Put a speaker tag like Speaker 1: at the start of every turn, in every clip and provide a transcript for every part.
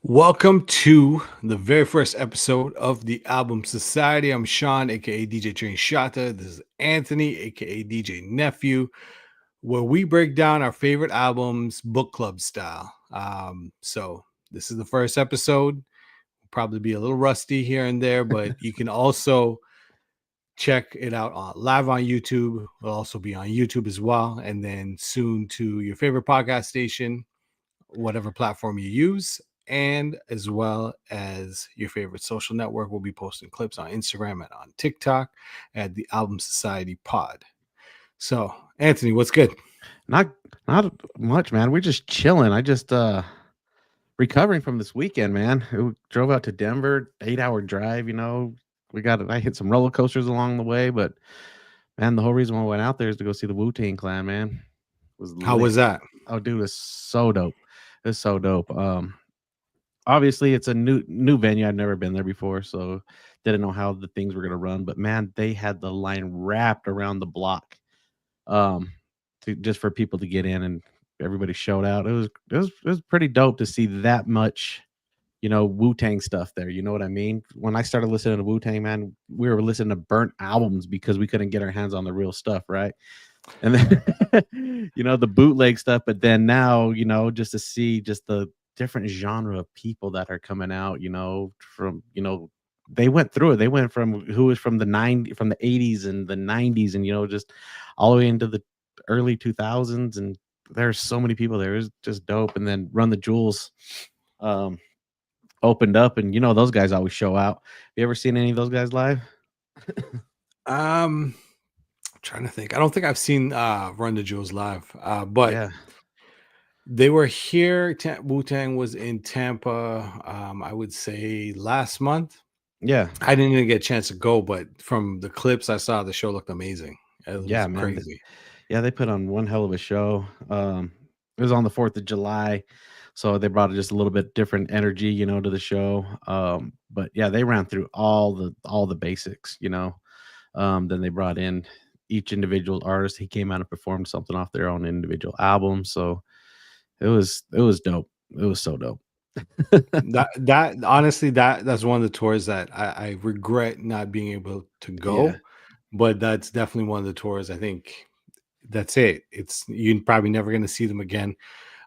Speaker 1: Welcome to the very first episode of the Album Society. I'm Sean, aka DJ Train Shata. This is Anthony, aka DJ Nephew, where we break down our favorite albums, book club style. So this is the first episode. We'll probably be a little rusty here and there, but you can also check it out live on YouTube. We'll also be on YouTube as well, and then soon to your favorite podcast station, whatever platform you use, and as well as your favorite social network. We'll be posting clips on Instagram and on TikTok at the Album Society Pod. So, Anthony, what's good?
Speaker 2: Not not much, man. We're just chilling. I just recovering from this weekend, man. We drove out to Denver, 8-hour drive, I hit some roller coasters along the way, but man, the whole reason why I went out there is to go see the Wu-Tang Clan, man. It was
Speaker 1: How
Speaker 2: lit.
Speaker 1: was that?
Speaker 2: Oh, dude, it's so dope. It's so dope. Obviously it's a new venue. I've never been there before, so didn't know how the things were gonna run. But man, they had the line wrapped around the block. Um just for people to get in, and everybody showed out. It was pretty dope to see that much, Wu-Tang stuff there. You know what I mean? When I started listening to Wu-Tang, man, we were listening to burnt albums because we couldn't get our hands on the real stuff, right? And then the bootleg stuff, but then now, just to see just the different genre of people that are coming out, from, they went through it. They went from who was from from the 80s and the 90s, and just all the way into the early 2000s, and there's so many people there. It's just dope. And then Run the Jewels um opened up, and those guys always show out. You ever seen any of those guys live?
Speaker 1: I'm trying to think. I don't think I've seen Run the Jewels live, but
Speaker 2: Yeah.
Speaker 1: they were here. Wu Tang was in Tampa, I would say last month.
Speaker 2: Yeah.
Speaker 1: I didn't even get a chance to go, but from the clips I saw, the show looked amazing. It was
Speaker 2: Yeah, man.
Speaker 1: crazy.
Speaker 2: Yeah, they put on one hell of a show. It was on the 4th of July, so they brought just a little bit different energy, to the show. But yeah, they ran through all the basics, Then they brought in each individual artist. He came out and performed something off their own individual album. So it was dope. It was so dope.
Speaker 1: That honestly, that's one of the tours that I regret not being able to
Speaker 2: Yeah.
Speaker 1: go, but that's definitely one of the tours. I think that's it. It's you're probably never going to see them again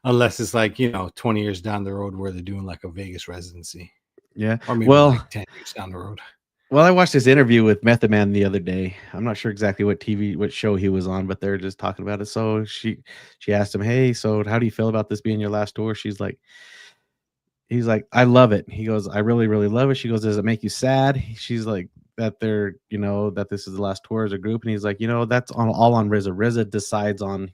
Speaker 1: unless it's like 20 years down the road where they're doing like a Vegas residency,
Speaker 2: Yeah.
Speaker 1: or maybe like
Speaker 2: Well,
Speaker 1: 10 years down the road.
Speaker 2: Well, I watched this interview with Method Man the other day. I'm not sure exactly what show he was on, but they're just talking about it. So she asked him, "Hey, so how do you feel about this being your last tour?" He's like, "I love it." He goes, "I really, really love it." She goes, "Does it make you sad?" She's like, "That they're, that this is the last tour as a group." And he's like, "That's all on RZA. RZA decides on,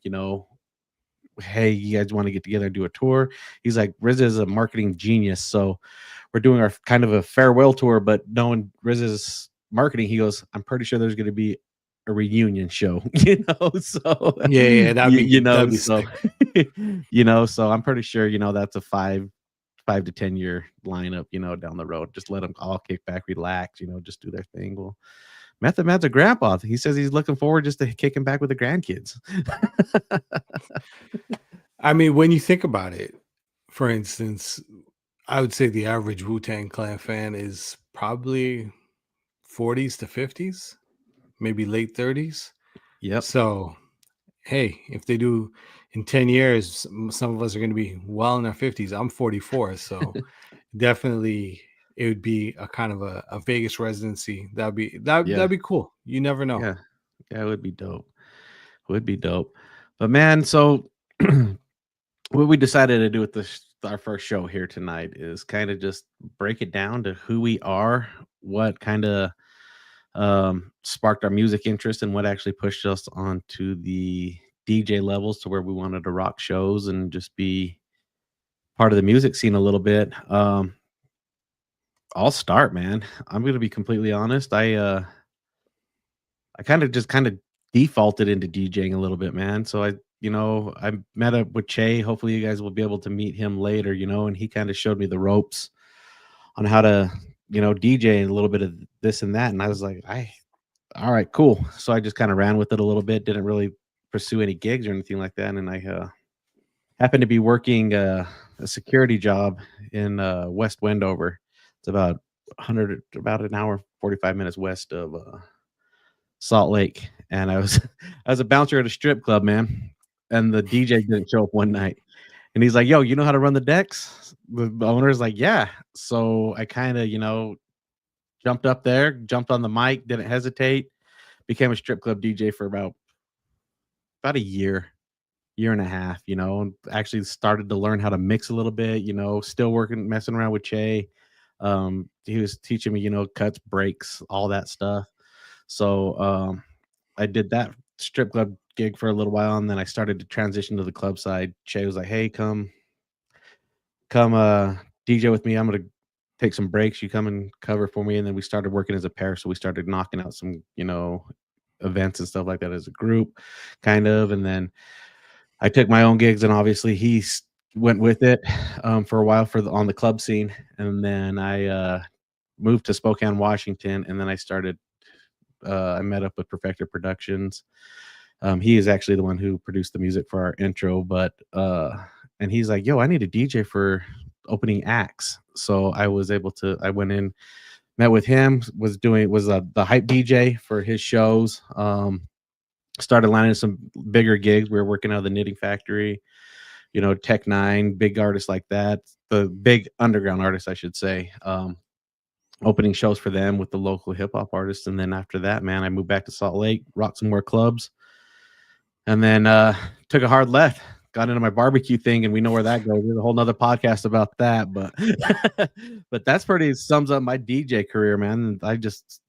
Speaker 2: hey, you guys want to get together and do a tour." He's like, "RZA is a marketing genius, so we're doing our kind of a farewell tour, but knowing RZA's marketing, he goes, I'm pretty sure there's going to be a reunion show, so
Speaker 1: Yeah, that'd be
Speaker 2: so
Speaker 1: sick.
Speaker 2: so I'm pretty sure, that's a 5 to 10 year lineup, down the road. Just let them all kick back, relax, just do their thing. Well, Method Man's a grandpa. He says he's looking forward just to kicking back with the grandkids.
Speaker 1: I mean, when you think about it, for instance, I would say the average Wu Tang Clan fan is probably 40s to 50s, maybe late 30s.
Speaker 2: Yep.
Speaker 1: So, hey, if they do in 10 years, some of us are going to be well in our 50s. I'm 44. So, definitely it would be a kind of a Vegas residency.
Speaker 2: Yeah.
Speaker 1: That'd be cool. You never know.
Speaker 2: Yeah. Yeah. It would be dope. Would be dope. But man, so what we decided to do with our first show here tonight is kind of just break it down to who we are, what kind of sparked our music interest, and what actually pushed us onto the DJ levels to where we wanted to rock shows and just be part of the music scene a little bit. I'll start, man. I'm gonna be completely honest. I kind of defaulted into DJing a little bit, man. So I met up with Che. Hopefully you guys will be able to meet him later, and he kind of showed me the ropes on how to, DJ and a little bit of this and that. And I was like, all right, cool. So I just kind of ran with it a little bit, didn't really pursue any gigs or anything like that. And I happened to be working a security job in West Wendover. It's about an hour 45 minutes west of Salt Lake, and I was I was a bouncer at a strip club, man. And the DJ didn't show up one night, and he's like, "Yo, you know how to run the decks?" The owner's like, "Yeah." So I kind of, jumped up there, jumped on the mic, didn't hesitate, became a strip club DJ for about a year and a half, and actually started to learn how to mix a little bit, still working, messing around with Che. He was teaching me, cuts, breaks, all that stuff. So I did that strip club gig for a little while, and then I started to transition to the club side. Che was like, "Hey, come DJ with me. I'm gonna take some breaks. You come and cover for me." And then we started working as a pair. So we started knocking out some, events and stuff like that as a group, kind of. And then I took my own gigs, and obviously went with it for a while on the club scene. And then I moved to Spokane, Washington, and then I met up with Perfector Productions. He is actually the one who produced the music for our intro, but and he's like, "Yo, I need a DJ for opening acts." So I went in, met with him, was the hype DJ for his shows. Started landing some bigger gigs. We were working out of the Knitting Factory, Tech Nine, big artists like that, the big underground artists, I should say. Opening shows for them with the local hip hop artists. And then after that, man, I moved back to Salt Lake, rocked some more clubs, and then took a hard left, got into my barbecue thing, and we know where that goes. There's a whole nother podcast about that, but but that's pretty sums up my DJ career, man. I just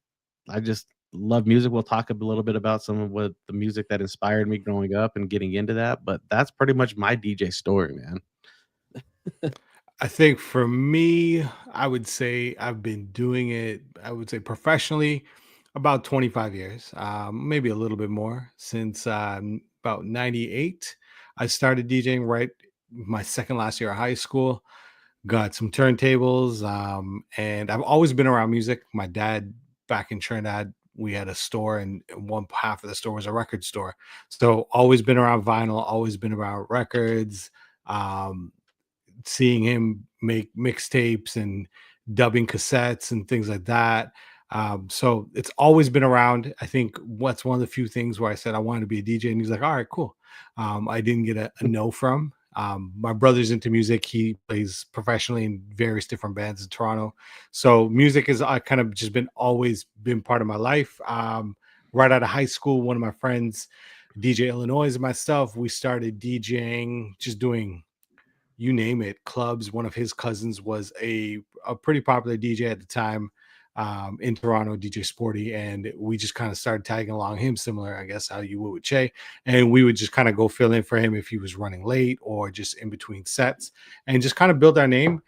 Speaker 2: love music. We'll talk a little bit about some of what the music that inspired me growing up and getting into that, but that's pretty much my DJ story, man.
Speaker 1: I think for me, I would say I've been doing it, I would say professionally, about 25 years, maybe a little bit more since about 98. I started DJing right my second last year of high school, got some turntables, and I've always been around music. My dad, back in Trinidad, we had a store, and one half of the store was a record store. So always been around vinyl, always been around records. Um, Seeing him make mixtapes and dubbing cassettes and things like that. So it's always been around. I think what's one of the few things where I said I wanted to be a DJ, and he's like, "All right, cool." I didn't get a no from. My brother's into music. He plays professionally in various different bands in Toronto. So music is kind of just been always been part of my life. Right out of high school, one of my friends, DJ Illinois and myself, we started DJing, just doing you name it, clubs. One of his cousins was a pretty popular DJ at the time in Toronto, DJ Sporty, and we just kind of started tagging along him, similar, I guess, how you would with Che. And we would just kind of go fill in for him if he was running late or just in between sets, and just kind of build our name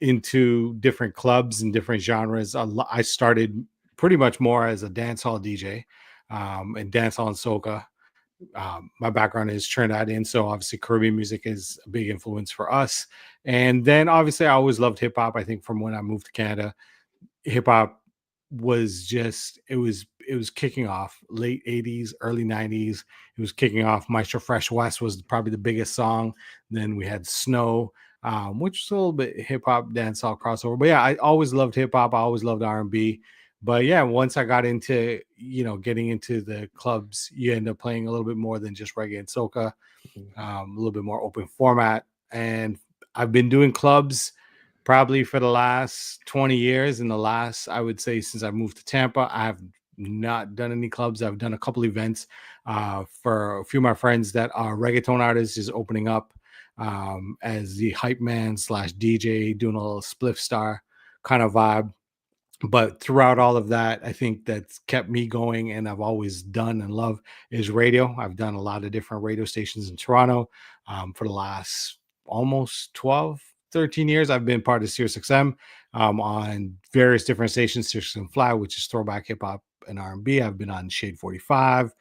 Speaker 1: into different clubs and different genres. I started pretty much more as a dance hall DJ and dance hall and soca. My background is Trinidadian, so obviously Caribbean music is a big influence for us. And then obviously I always loved hip hop. I think from when I moved to Canada, hip hop was just it was kicking off late 80s, early 90s. It was kicking off. Maestro Fresh West was probably the biggest song. Then we had Snow, which was a little bit hip hop dancehall crossover. But yeah, I always loved hip hop. I always loved R&B. But yeah, once I got into getting into the clubs, you end up playing a little bit more than just reggae and soca, a little bit more open format. And I've been doing clubs probably for the last 20 years. In the last, I would say, since I moved to Tampa, I have not done any clubs. I've done a couple events for a few of my friends that are reggaeton artists, is opening up as the hype man slash DJ, doing a little spliff star kind of vibe. But throughout all of that, I think that's kept me going, and I've always done and love is radio. I've done a lot of different radio stations in Toronto for the last almost 12, 13 years. I've been part of Sirius XM on various different stations, Sirius and Fly, which is throwback hip hop and R&B. I've been on Shade 45,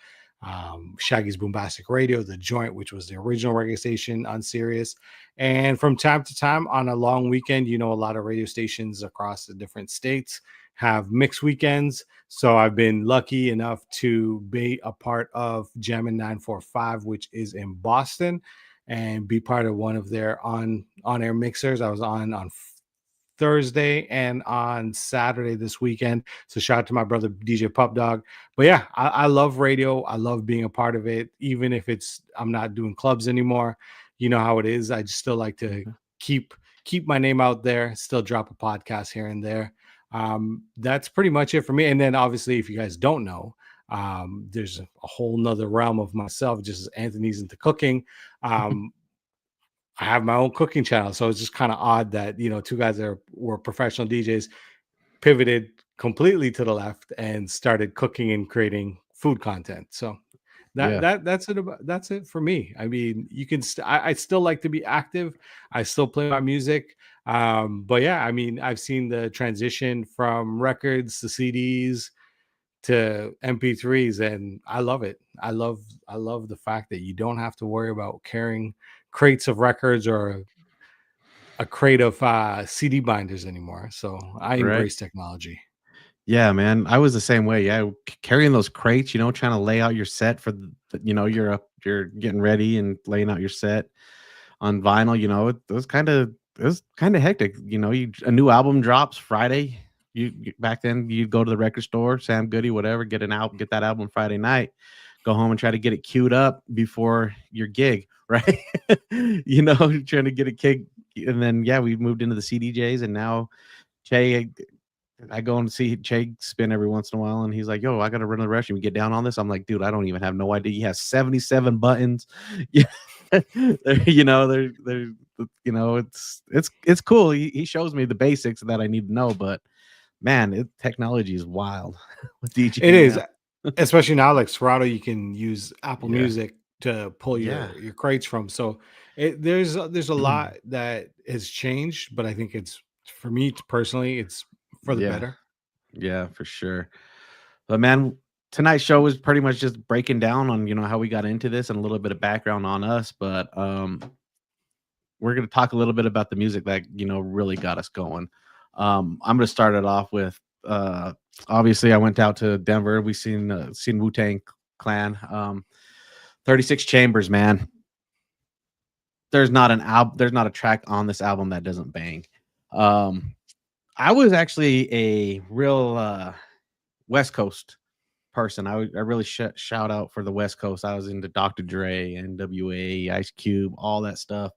Speaker 1: Shaggy's Boombastic Radio, The Joint, which was the original reggae station on Sirius. And from time to time on a long weekend, a lot of radio stations across the different states have mixed weekends. So I've been lucky enough to be a part of Jammin' 945, which is in Boston. and be part of one of their on air mixers. I was on Thursday and on Saturday this weekend. So shout out to my brother DJ Pup Dog. But yeah, I love radio. I love being a part of it, even if I'm not doing clubs anymore. You know how it is. I just still like to keep my name out there. Still drop a podcast here and there. That's pretty much it for me. And then obviously, if you guys don't know, there's a whole nother realm of myself. Just as Anthony's into cooking. I have my own cooking channel, so it's just kind of odd that two guys that were professional DJs pivoted completely to the left and started cooking and creating food content. So
Speaker 2: Yeah.
Speaker 1: that's it for me. I mean, you can I still like to be active. I still play my music, but yeah, I mean, I've seen the transition from records to CDs to MP3s, and I love it. I love the fact that you don't have to worry about carrying crates of records or a crate of CD binders anymore. So I
Speaker 2: Right.
Speaker 1: embrace technology.
Speaker 2: Yeah, man. I was the same way. Yeah, carrying those crates, trying to lay out your set for you're getting ready and laying out your set on vinyl. It was kind of hectic. A new album drops Friday. Back then you'd go to the record store, Sam Goody, whatever, get that album Friday night, go home and try to get it queued up before your gig, right? Trying to get a gig, and then yeah, we moved into the CDJs, and now Che, I go and see Che spin every once in a while, and he's like, "Yo, I gotta run to the restroom. We get down on this." I'm like, "Dude, I don't even have no idea." He has 77 buttons. Yeah, it's cool. He shows me the basics that I need to know, but man, technology is wild with
Speaker 1: It
Speaker 2: DJing
Speaker 1: is,
Speaker 2: now.
Speaker 1: especially now, like Serato, you can use Apple
Speaker 2: Yeah,
Speaker 1: Music to pull
Speaker 2: yeah,
Speaker 1: your crates from. So there's a lot that has changed, but I think it's for me personally, it's for the
Speaker 2: yeah,
Speaker 1: better.
Speaker 2: yeah, for sure. But man, tonight's show was pretty much just breaking down on how we got into this and a little bit of background on us, but we're going to talk a little bit about the music that really got us going. I'm going to start it off with obviously I went out to Denver. We seen Wu-Tang Clan, 36 Chambers, man. There's not a track on this album that doesn't bang. I was actually a real West Coast person. I really shout out for the West Coast. I was into Dr. Dre, NWA, Ice Cube, all that stuff.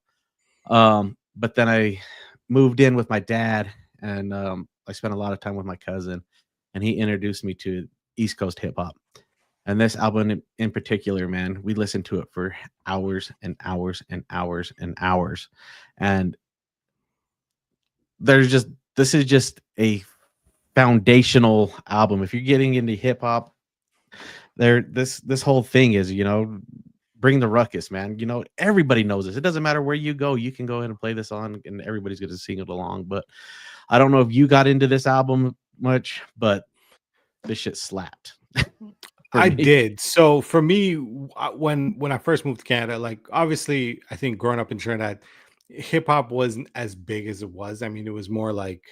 Speaker 2: But then I moved in with my dad, and I spent a lot of time with my cousin, and he introduced me to East Coast hip hop. And this album in particular, man, we listened to it for hours and hours and hours and hours. And this is just a foundational album. If you're getting into hip hop, this whole thing is, bring the ruckus, man. Everybody knows this. It doesn't matter where you go. You can go ahead and play this on and everybody's going to sing it along. But I don't know if you got into this album much, but this shit slapped for
Speaker 1: I
Speaker 2: me.
Speaker 1: did. So for me, when I first moved to Canada, like obviously, I think growing up in Trinidad, hip hop wasn't as big as it was. I mean, it was more like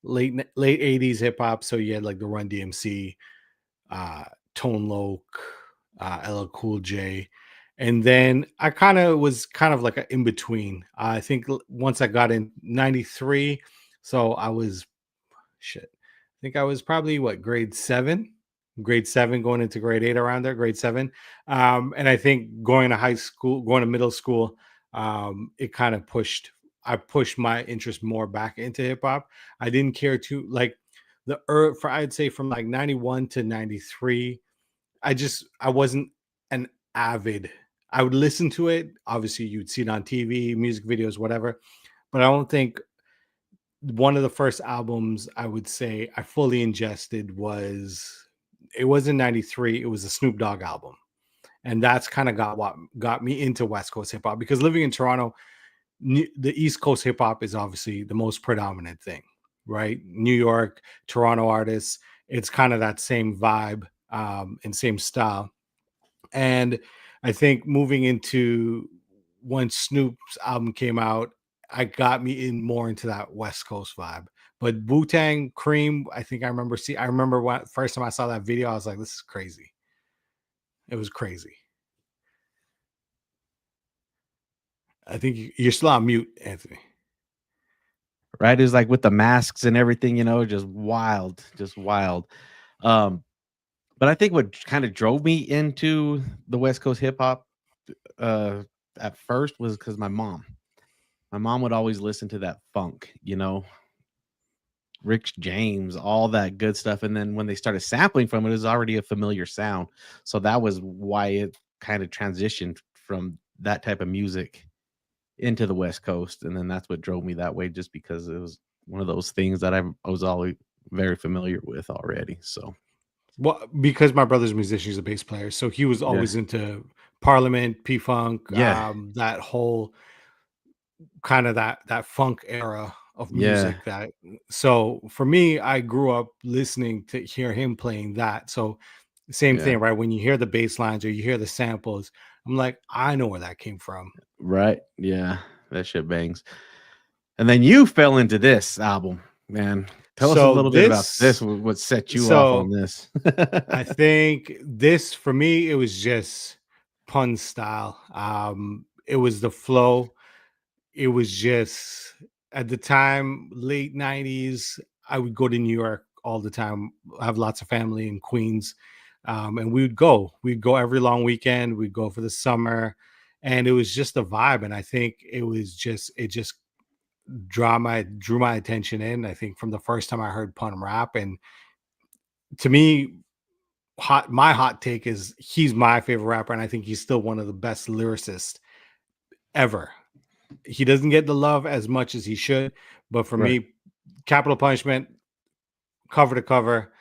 Speaker 1: late '80s hip hop. So you had like the Run DMC, uh, Tone Loc, LL Cool J, and then I kind of like an in between. I think once I got in '93, so I was shit. I think I was probably what grade seven going into grade eight around there, grade seven. And I think going to high school, going to middle school, it kind of I pushed my interest more back into hip hop. I didn't care to like for I'd say from like 91 to 93. I wasn't an avid. I would listen to it. Obviously, you'd see it on TV, music videos, whatever. But I don't think one of the first albums I would say I fully ingested was in 93. It was a Snoop Dogg album. And that's kind of got what got me into West Coast hip hop because living in Toronto, the East Coast hip hop is obviously the most predominant thing, right? New York, Toronto artists, it's kind of that same vibe and same style. And I think moving into when Snoop's album came out, I got me in more into that West Coast vibe. But Wu Tang Cream, I remember when first time I saw that video, I was like, this is crazy. It was crazy. I think you're still on mute, Anthony.
Speaker 2: Right? It was like with the masks and everything, just wild, just wild. Um, but I think what kind of drove me into the West Coast hip hop uh at first was because my mom. My mom would always listen to that funk, Rick James, all that good stuff. And then when they started sampling from it, it was already a familiar sound. So that was why it kind of transitioned from that type of music into the West Coast. And then that's what drove me that way, just because it was one of those things that I was always very familiar with already. So
Speaker 1: Well, because my brother's a musician, he's a bass player, so he was
Speaker 2: yeah.
Speaker 1: always into Parliament, P Funk,
Speaker 2: Yeah.
Speaker 1: that whole kind of that funk era of
Speaker 2: Yeah.
Speaker 1: music. That so for me, I grew up listening to hear him playing that. So same
Speaker 2: Yeah.
Speaker 1: thing, right? When you hear the bass lines or you hear the samples, I'm like, I know where that came from.
Speaker 2: Right. Yeah. That shit bangs. And then you fell into this album, man. Tell us a
Speaker 1: So
Speaker 2: little bit about this.
Speaker 1: this,
Speaker 2: What set you off on
Speaker 1: so
Speaker 2: this?
Speaker 1: I think this for me, it was just pun style. It was the flow. It was just at the time, late 90s, I would go to New York all the time. I have lots of family in Queens. And we would go. We'd go every long weekend. We'd go for the summer. And it was just a vibe. And I think it just drew my attention in. I think from the first time I heard pun rap. And to me, my hot take is he's my favorite rapper, and I think he's still one of the best lyricists ever. He doesn't get the love as much as he should, but for
Speaker 2: Right.
Speaker 1: me, Capital Punishment, cover to cover,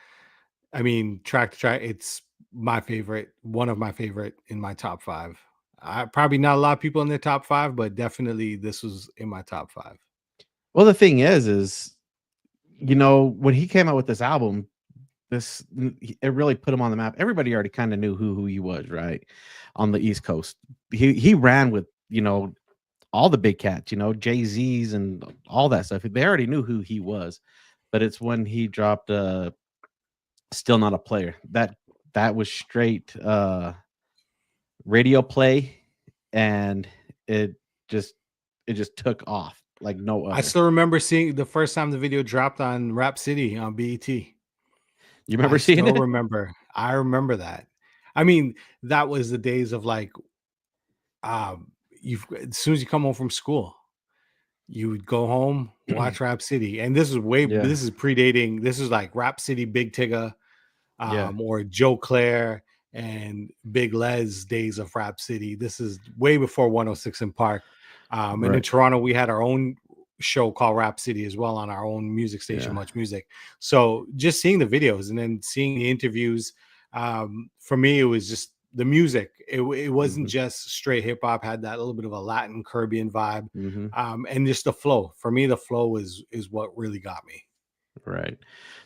Speaker 1: I mean, track to track, it's my favorite, one of my favorite in my top five. Probably not a lot of people in their top five, but definitely this was in my top five.
Speaker 2: Well, the thing is, when he came out with this album, it really put him on the map. Everybody already kind of knew who he was, right? On the East Coast. He ran with, all the big cats, Jay-Z's and all that stuff. They already knew who he was. But it's when he dropped Still Not a Player. That was straight radio play, and it just took off like no
Speaker 1: I
Speaker 2: other.
Speaker 1: still remember seeing the first time the video dropped on Rap City on BET.
Speaker 2: You remember seeing it?
Speaker 1: I remember that. I mean, that was the days of like, you as soon as you come home from school, you would go home, watch Rap City, and
Speaker 2: Yeah.
Speaker 1: this is predating. This is like Rap City, Big Tigga,
Speaker 2: Yeah.
Speaker 1: or Joe Claire and Big Les days of Rap City. This is way before 106 in Park. And in
Speaker 2: Right.
Speaker 1: Toronto, we had our own show called Rap City as well on our own music station,
Speaker 2: Yeah.
Speaker 1: Much Music. So just seeing the videos and then seeing the interviews, for me, it was just the music. It wasn't
Speaker 2: Mhm.
Speaker 1: just straight hip hop; had that little bit of a Latin Caribbean vibe,
Speaker 2: Mhm.
Speaker 1: and just the flow. For me, the flow is what really got me.
Speaker 2: Right.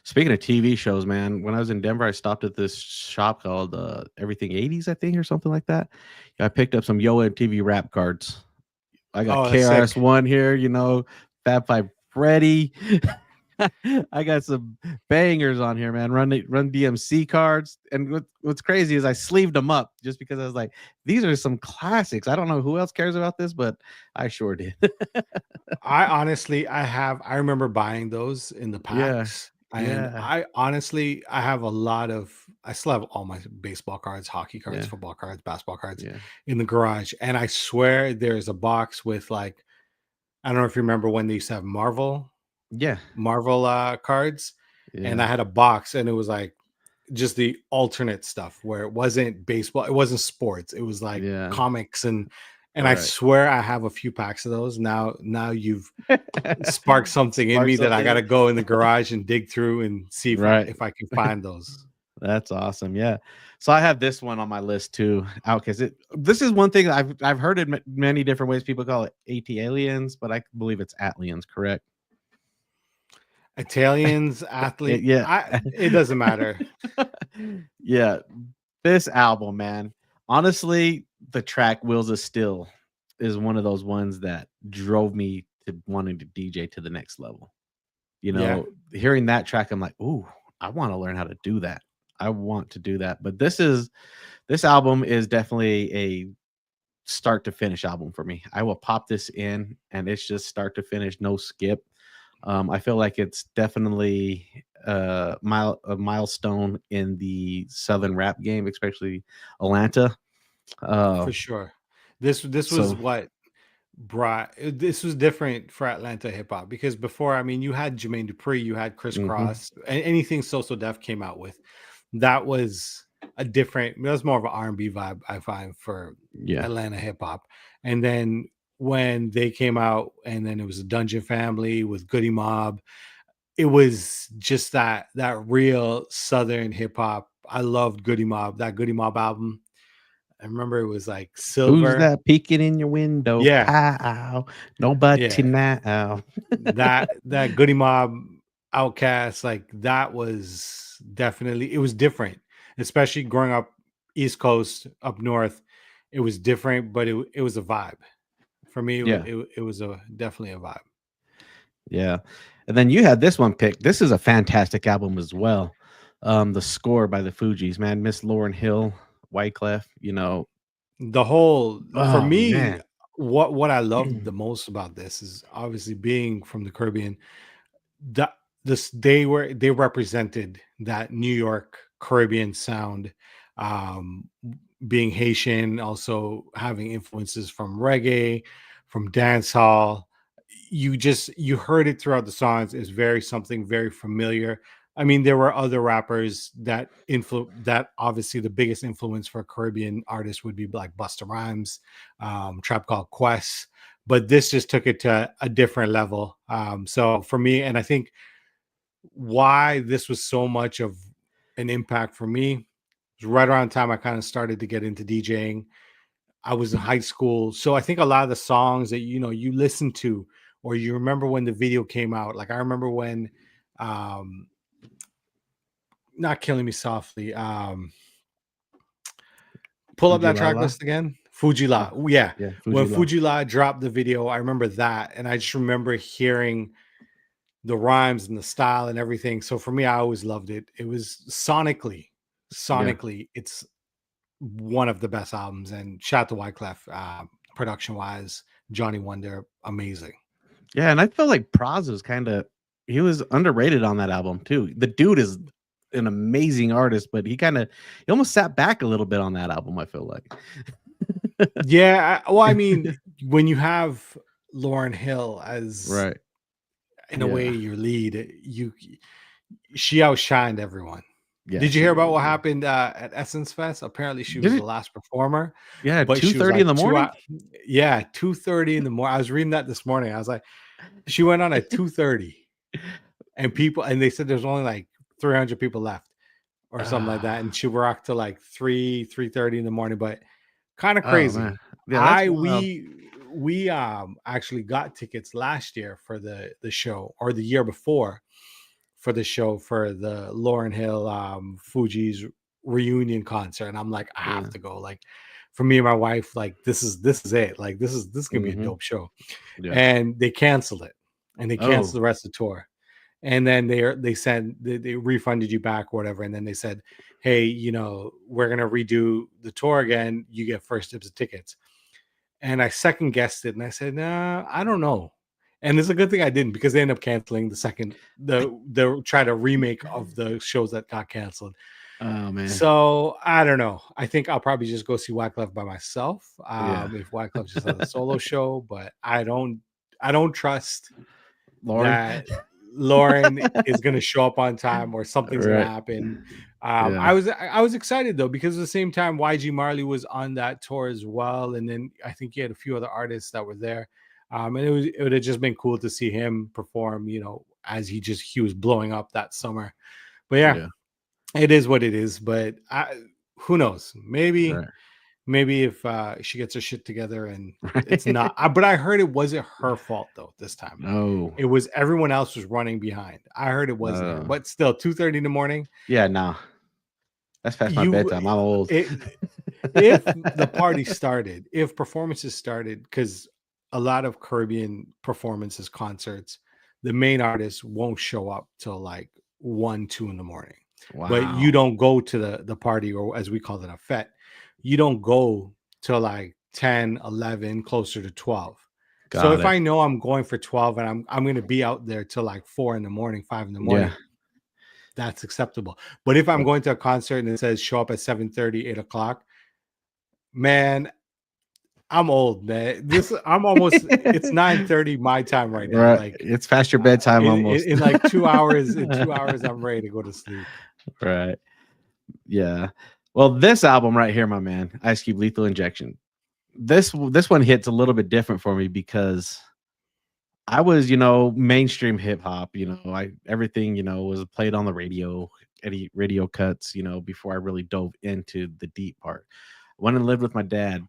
Speaker 2: Speaking of TV shows, man, when I was in Denver, I stopped at this shop called Everything 80s, I think, or something like that. I picked up some Yo MTV rap cards. I got
Speaker 1: Oh, that's sick.
Speaker 2: KRS-One here, Fab Five Freddy. I got some bangers on here, man. Run DMC cards. And what's crazy is I sleeved them up just because I was like, these are some classics. I don't know who else cares about this, but I sure did.
Speaker 1: I honestly, I remember buying those in the
Speaker 2: Yeah.
Speaker 1: packs, and
Speaker 2: Yeah.
Speaker 1: I have a lot of, I still have all my baseball cards, hockey cards,
Speaker 2: Yeah.
Speaker 1: football cards, basketball cards
Speaker 2: Yeah.
Speaker 1: in the garage, and I swear there's a box with like, I don't know if you remember when they used to have
Speaker 2: Yeah.
Speaker 1: Marvel cards, and I
Speaker 2: Yeah.
Speaker 1: had a box, and it was like just the alternate stuff where it wasn't baseball, it wasn't sports, it was like
Speaker 2: Yeah.
Speaker 1: comics and I
Speaker 2: Right.
Speaker 1: swear I have a few packs of those. Now you've sparked something in
Speaker 2: Spark
Speaker 1: me that I
Speaker 2: something.
Speaker 1: gotta go in the garage and dig through and see
Speaker 2: Right.
Speaker 1: if I can find those.
Speaker 2: That's awesome. Yeah. So I have this one on my list too. Outcast. This is one thing I've heard it many different ways. People call it AT aliens, but I believe it's Atlians. Correct?
Speaker 1: Italians, athlete,
Speaker 2: Yeah.
Speaker 1: it doesn't matter.
Speaker 2: Yeah. This album, man. Honestly, the track "Wheels of Steel" is one of those ones that drove me to wanting to DJ to the next level.
Speaker 1: Yeah.
Speaker 2: Hearing that track, I'm like, ooh, I want to learn how to do that. I want to do that. But this album is definitely a start to finish album for me. I will pop this in and it's just start to finish, no skip. I feel like it's definitely a milestone in the Southern rap game, especially Atlanta.
Speaker 1: For
Speaker 2: Uh,
Speaker 1: sure. This was
Speaker 2: so
Speaker 1: what brought this was different for Atlanta hip hop because before, I mean, you had Jermaine Dupri, you had Chris
Speaker 2: mhm,
Speaker 1: Cross, anything Social Def came out with, that was a different. That was more of an R&B vibe, I find, for
Speaker 2: yeah,
Speaker 1: Atlanta hip hop. And then when they came out, and then it was a Dungeon Family with Goody Mob, it was just that real Southern hip hop. I loved Goody Mob, that Goody Mob album. I remember it was like
Speaker 2: who's
Speaker 1: Silver.
Speaker 2: that peeking in your window?
Speaker 1: Yeah,
Speaker 2: Pow, nobody
Speaker 1: yeah.
Speaker 2: now.
Speaker 1: That Goody Mob, Outcast, like that was definitely, it was different, especially growing up East Coast, up north. It was different, but it was a vibe. For me,
Speaker 2: Yeah,
Speaker 1: it was a definitely a vibe.
Speaker 2: yeah. And then you had this one picked. This is a fantastic album as well. The score by the Fugees, man, Miss Lauryn Hill, Wyclef, you know.
Speaker 1: The whole, for
Speaker 2: Oh
Speaker 1: me,
Speaker 2: man.
Speaker 1: what I loved the most about this is obviously being from the Caribbean. That this they represented that New York Caribbean sound, um, being Haitian, also having influences from reggae, from dancehall. You heard it throughout the songs. It's very something very familiar. I mean, there were other rappers that obviously the biggest influence for Caribbean artists would be like Busta Rhymes, Trap Called Quest, but this just took it to a different level. So for me, and I think why this was so much of an impact for me was right around the time I kind of started to get into DJing. I was in high school, so I think a lot of the songs that you listen to or you remember when the video came out. Like I remember when, um, not Killing Me Softly. Pull up
Speaker 2: Fuji
Speaker 1: that
Speaker 2: La
Speaker 1: track
Speaker 2: La.
Speaker 1: list again.
Speaker 2: Oh,
Speaker 1: Fujila. Yeah.
Speaker 2: yeah,
Speaker 1: When
Speaker 2: Fuji La.
Speaker 1: Fujila dropped the video, I remember that. And I just remember hearing the rhymes and the style and everything. So for me, I always loved it. It was
Speaker 2: Yeah.
Speaker 1: it's one of the best albums. And shout out to Wyclef, production wise, Johnny Wonder, amazing.
Speaker 2: Yeah, and I feel like Praz was kinda he was underrated on that album too. The dude is an amazing artist, but he almost sat back a little bit on that album, I feel like.
Speaker 1: Yeah. Well, I mean, when you have Lauren Hill as,
Speaker 2: Right.
Speaker 1: in a way,
Speaker 2: Yeah.
Speaker 1: your lead, she outshined everyone.
Speaker 2: Yeah,
Speaker 1: Did you
Speaker 2: she
Speaker 1: hear about
Speaker 2: really
Speaker 1: what
Speaker 2: did.
Speaker 1: happened at Essence Fest? Apparently, she
Speaker 2: Did
Speaker 1: was the
Speaker 2: it
Speaker 1: last performer,
Speaker 2: yeah,
Speaker 1: but she was
Speaker 2: 2:30 in
Speaker 1: like
Speaker 2: the morning?
Speaker 1: yeah, 2:30 in the morning. I was reading that this morning. I was like, she went on at 2:30, and they said there's only like 300 people left or something like that,
Speaker 2: Ah,
Speaker 1: and she rocked to like 3:30 in the morning. But kind of
Speaker 2: oh,
Speaker 1: crazy.
Speaker 2: man. Yeah, that's
Speaker 1: I
Speaker 2: wild.
Speaker 1: we actually got tickets last year for the show, or the year before for the show, for the Lauren Hill, Fuji's reunion concert, and I'm like, I have
Speaker 2: Yeah.
Speaker 1: to go. Like for me and my wife, like this is it. Like this is gonna be a
Speaker 2: Mhm.
Speaker 1: dope show.
Speaker 2: Yeah.
Speaker 1: And they canceled it, and they canceled
Speaker 2: Oh,
Speaker 1: the rest of the tour. And then they said they refunded you back or whatever. And then they said, hey, we're gonna redo the tour again. You get first dibs of tickets. And I second guessed it, and I said, nah, I don't know. And it's a good thing I didn't, because they ended up canceling
Speaker 2: I
Speaker 1: the try to remake of the shows that got canceled.
Speaker 2: oh, man.
Speaker 1: So I don't know. I think I'll probably just go see Wyclef by myself.
Speaker 2: Yeah.
Speaker 1: If Wyclef just has a solo show, but I don't trust
Speaker 2: Lauren?
Speaker 1: that Lauren is going to show up on time, or something's going to
Speaker 2: Right.
Speaker 1: happen.
Speaker 2: Yeah.
Speaker 1: I was excited though, because at the same time YG Marley was on that tour as well, and then I think he had a few other artists that were there, and it would have just been cool to see him perform. As he was blowing up that summer. But yeah,
Speaker 2: Yeah.
Speaker 1: it is what it is. But who knows? Maybe
Speaker 2: Right.
Speaker 1: maybe if she gets her shit together and it's
Speaker 2: Right.
Speaker 1: not. But I heard it wasn't her fault though this time.
Speaker 2: No.
Speaker 1: It was everyone else was running behind. I heard it wasn't her,
Speaker 2: Uh,
Speaker 1: but still, 2:30 in the morning.
Speaker 2: yeah, no. That's past my
Speaker 1: You,
Speaker 2: bedtime. I'm old.
Speaker 1: it, if the party started, if performances started, because a lot of Caribbean performances, concerts, the main artist won't show up till like 1, 2 in the morning. But you
Speaker 2: Wow.
Speaker 1: don't go to the party, or as we call it, a fete. You don't go till like 10, 11, closer to 12. So
Speaker 2: Got
Speaker 1: if
Speaker 2: it.
Speaker 1: I know I'm going for 12 and I'm going to be out there till like 4 in the morning, 5 in the
Speaker 2: Yeah.
Speaker 1: morning, that's acceptable. But if I'm
Speaker 2: Yep.
Speaker 1: going to a concert and it says show up at 7:30, 8 o'clock, man, I'm old, man. I'm almost it's 9:30 my time right now.
Speaker 2: Right.
Speaker 1: Like
Speaker 2: It's past your bedtime almost.
Speaker 1: in like 2 hours, in 2 hours, I'm ready to go to sleep.
Speaker 2: Right. Yeah. Well, this album right here, my man, Ice Cube Lethal Injection. This one hits a little bit different for me because I was, mainstream hip hop, everything, was played on the radio, any radio cuts, before I really dove into the deep part. I went and lived with my dad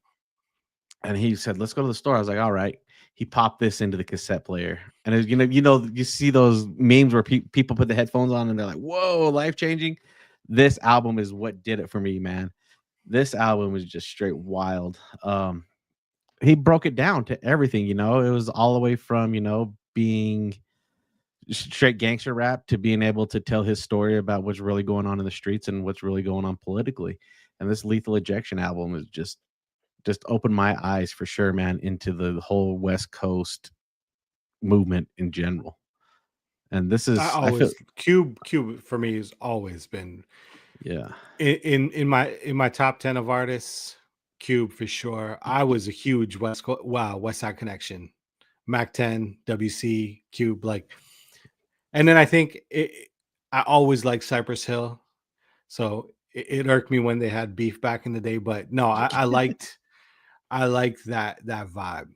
Speaker 2: and he said, "Let's go to the store." I was like, "All right." He popped this into the cassette player. And it, you see those memes where people put the headphones on and they're like, "Whoa, life-changing." This album is what did it for me, man. This album was just straight wild. He broke it down to everything, it was all the way from, being straight gangster rap to being able to tell his story about what's really going on in the streets and what's really going on politically. And this Lethal Ejection album is just opened my eyes for sure, man, into the whole West Coast movement in general. And this
Speaker 1: I
Speaker 2: is, I feel,
Speaker 1: always Cube for me has always been
Speaker 2: yeah,
Speaker 1: in my top 10 of artists, Cube for sure. I was a huge West Side Connection, Mac 10, WC, Cube, like, and then I think I always liked Cypress Hill, so it irked me when they had beef back in the day. But no, I liked that vibe.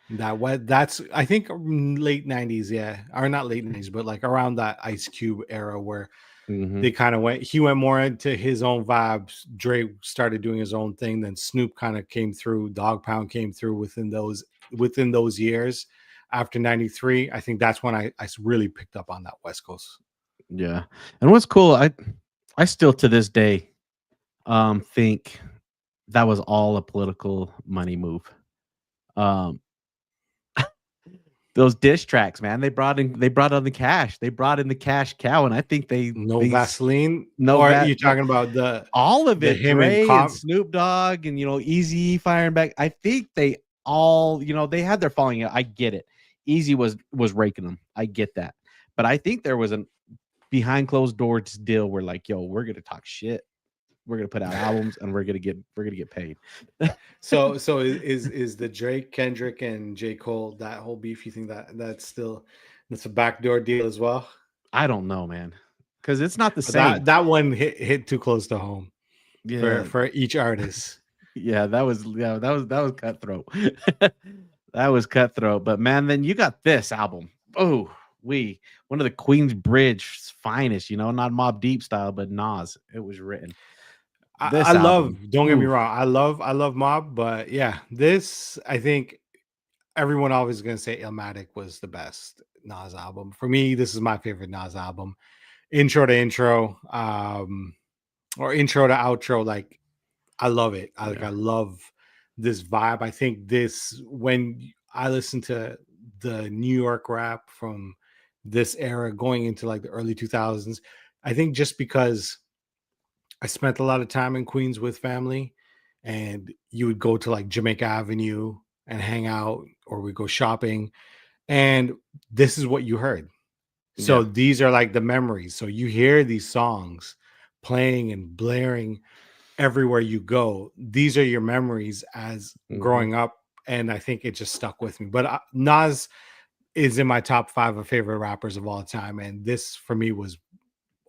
Speaker 1: That's I think late 90s, yeah, or not late 90s, but like around that Ice Cube era where
Speaker 2: hmm
Speaker 1: they kind of he went more into his own vibes. Dre started doing his own thing. Then Snoop kind of came through. Dog Pound came through within those years. After 93, I think that's when I really picked up on that West Coast.
Speaker 2: yeah. And what's cool, I still to this day think that was all a political money move. Um, those diss tracks, man, they brought on the cash. They brought in the cash cow, and I think
Speaker 1: No
Speaker 2: they
Speaker 1: Vaseline,
Speaker 2: no
Speaker 1: or
Speaker 2: va-
Speaker 1: you
Speaker 2: no
Speaker 1: talking about
Speaker 2: all of
Speaker 1: the
Speaker 2: it,
Speaker 1: him and
Speaker 2: Dre and
Speaker 1: Comp?
Speaker 2: Snoop Dogg and Easy firing back. I think they all, they had their following. I get it. Easy was raking them. I get that. But I think there was a behind closed doors deal where like, yo, we're gonna talk shit. We're gonna put out albums and we're gonna get paid.
Speaker 1: So is the Drake, Kendrick, and J. Cole, that whole beef? You think that's a backdoor deal as well?
Speaker 2: I don't know, man, because it's not the
Speaker 1: But
Speaker 2: same.
Speaker 1: that one hit too close to home
Speaker 2: Yeah,
Speaker 1: for each artist.
Speaker 2: that was cutthroat. That was cutthroat. But man, then you got this album. Oh, one of the Queensbridge finest, not Mob Deep style, but Nas. It was written. This
Speaker 1: I love.
Speaker 2: album.
Speaker 1: Don't get me
Speaker 2: Oof.
Speaker 1: wrong. I love Mob, but yeah, this I think everyone always gonna say Illmatic was the best Nas album. For me, this is my favorite Nas album. Intro to intro, or intro to outro, like I love it. I
Speaker 2: Yeah.
Speaker 1: love this vibe. I think this when I listen to the New York rap from this era going into like the early 2000s, I think just because I spent a lot of time in Queens with family, and you would go to like Jamaica Avenue and hang out, or we go shopping, and this is what you heard. So
Speaker 2: Yeah.
Speaker 1: these are like the memories. So you hear these songs playing and blaring everywhere you go. These are your memories as
Speaker 2: Mhm.
Speaker 1: growing up, and I think it just stuck with me. But Nas is in my top 5 of favorite rappers of all time, and this for me was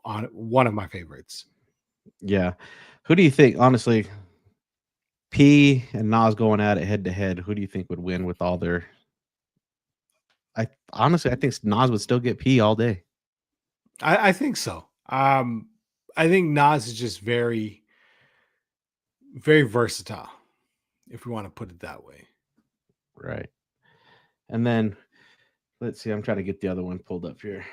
Speaker 1: on one of my favorites.
Speaker 2: Yeah. Who do you think, honestly, P and Nas going at it head to head? Who do you think would win with all their? I think Nas would still get P all day.
Speaker 1: I think so. I think Nas is just very, very versatile, if we want to put it that way.
Speaker 2: Right. And then let's see. I'm trying to get the other one pulled up here.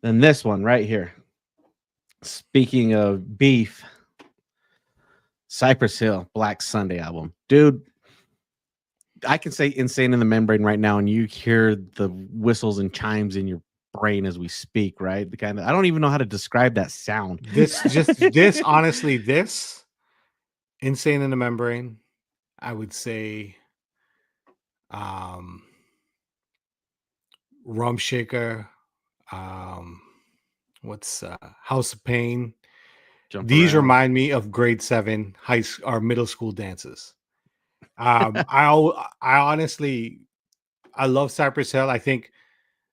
Speaker 2: Then this one right here. Speaking of beef, Cypress Hill Black Sunday album, dude. I can say "Insane in the Membrane" right now, and you hear the whistles and chimes in your brain as we speak. Right, the kind of I don't even know how to describe that sound.
Speaker 1: This honestly, this Insane in the Membrane. I would say um, Rum Shaker. Um, what's House of Pain.
Speaker 2: Jump
Speaker 1: These
Speaker 2: around.
Speaker 1: remind me of grade 7 high or middle school dances. I honestly I love Cypress Hill. I think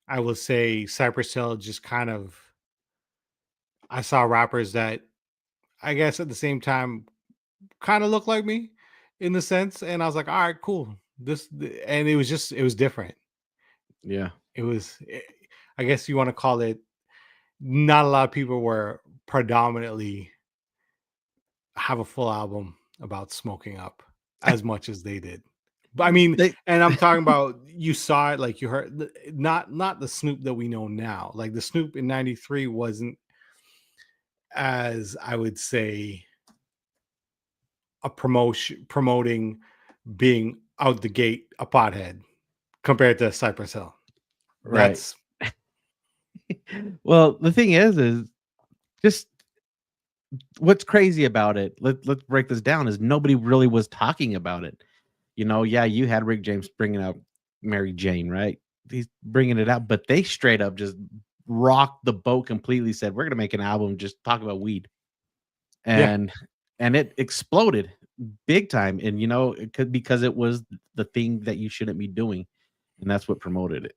Speaker 1: I will say Cypress Hill just kind of I saw rappers that I guess at the same time kind of look like me in the sense, and I was like, all right, cool. And it was different.
Speaker 2: Yeah.
Speaker 1: It was, I guess you want to call it. Not a lot of people were predominantly have a full album about smoking up as much as they did. But I mean,
Speaker 2: They
Speaker 1: and I'm talking about you saw it, like you heard, not the Snoop that we know now. Like the Snoop in '93 wasn't as I would say a promoting being out the gate a pothead compared to Cypress Hill.
Speaker 2: right.
Speaker 1: That's
Speaker 2: Well, the thing is just what's crazy about it. Let's break this down. Is nobody really was talking about it. You know, yeah, you had Rick James bringing out Mary Jane, right? He's bringing it out, but they straight up just rocked the boat completely. Said we're gonna make an album just talk about weed,
Speaker 1: yeah.
Speaker 2: and it exploded big time. And you know, it could because it was the thing that you shouldn't be doing, and that's what promoted it.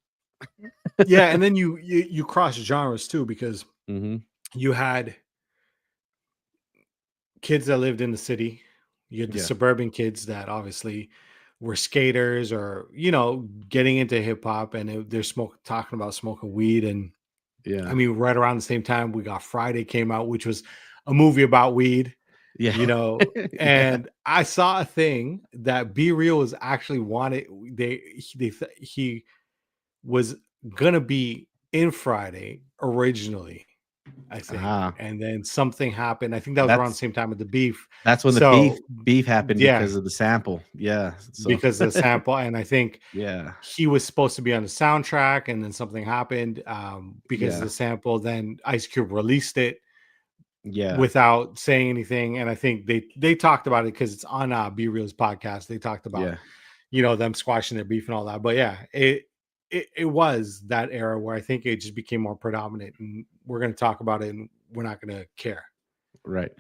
Speaker 1: Yeah, and then you cross genres too because
Speaker 2: Mm-hmm.
Speaker 1: you had kids that lived in the city. You had the
Speaker 2: Yeah,
Speaker 1: suburban kids that obviously were skaters or getting into hip hop, and they're talking about smoking weed. And I
Speaker 2: yeah,
Speaker 1: mean, right around the same time, we got Friday came out, which was a movie about weed.
Speaker 2: yeah,
Speaker 1: you know
Speaker 2: yeah.
Speaker 1: and I saw a thing that Be Real was actually wanted he was gonna be in Friday originally, I think,
Speaker 2: Ah,
Speaker 1: and then something happened. I think that was around the
Speaker 2: that's
Speaker 1: same time with the beef.
Speaker 2: that's when the
Speaker 1: So
Speaker 2: beef happened
Speaker 1: yeah,
Speaker 2: because of the sample. Yeah, so
Speaker 1: because of the sample, and I think
Speaker 2: yeah,
Speaker 1: he was supposed to be on the soundtrack, and then something happened because of
Speaker 2: yeah,
Speaker 1: the sample. Then Ice Cube released it
Speaker 2: yeah,
Speaker 1: without saying anything, and I think they talked about it because it's on Be Real's podcast. They talked about
Speaker 2: yeah.
Speaker 1: them squashing their beef and all that. But yeah, it was that era where I think it just became more predominant, and we're going to talk about it, and we're not going to care.
Speaker 2: Right.